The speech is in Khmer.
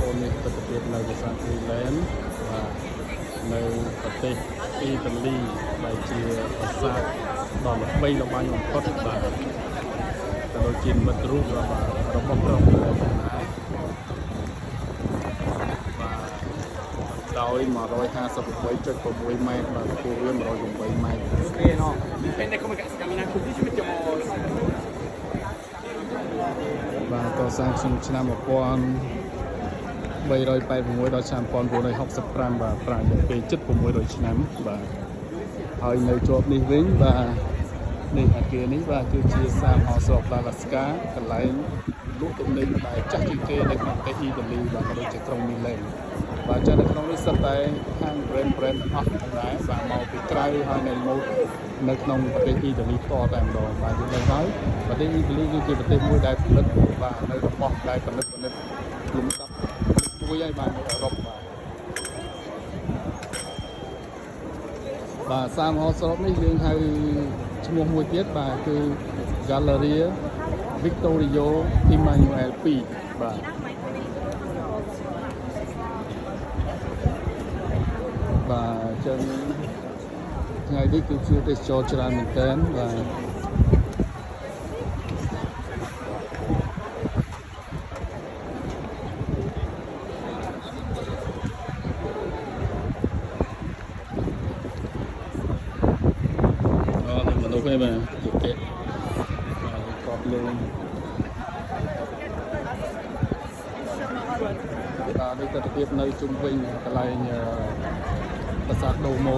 អូននេះទៅទៀតនៅភាសាគ្រីឡែនបាទនៅប្រទេសអ៊ីតាលីដែលជាប្រាសាទដ៏ល្បីល្បាញបំផុតបាទក៏ដូចជាមិត្តរូបរបស់ក្រុមដែរបាទដោយ158.6 ម៉ែត្របាទគូវា108ម៉ែត្រ Dipende come camminare così ci mettiamo បាទកសាងឆ្នាំ1386ដល់ឆ្នាំ1965បាទប្រាំងពេលជិត600ឆ្នាំបាទហើយនៅជាប់នេះវិញបាទនេះអាគារនេះបាទគឺជាសាមហោស្រុកដាឡាស្កាកន្លែងលក់ទំនិញដែលចាស់ជាងគេនៅក្នុងប្រទេសអ៊ីតាលីបាទក៏ដូចជាក្រុងមីឡេនបាទចានៅក្នុងនេះសិតតែហាង brand អស់ទាំងដែរបាទមកពីក្រៅហើយនៅម៉ូតនៅក្នុងប្រទេសអ៊ីតាលីផ្ទាល់តែម្ដងបាទយើងដឹងហើយប្រទេសអ៊ីតាលីគឺជាប្រទេសមួយដែលផលិតបាទនៅរបស់ដែលផលិតលំដាប់ជួយឲ្យបាននៅអឺរ៉ុបបាទសាមហោស្រុកនេះយើងហៅឈ្មោះមួយទៀតបាទគឺ Galleria Vittorio Emanuele II បាទបាទអញ្ចឹងថ្ងៃនេះគឺជួបទេសចរច្រើនមែនទែនបាទមនុស្សឯងបាទជិះគេបាទគាត់លេងបាទនេះទស្សនវិជ្ជានៅជុំវិញកន្លែងប្រាសាទដូម៉ូ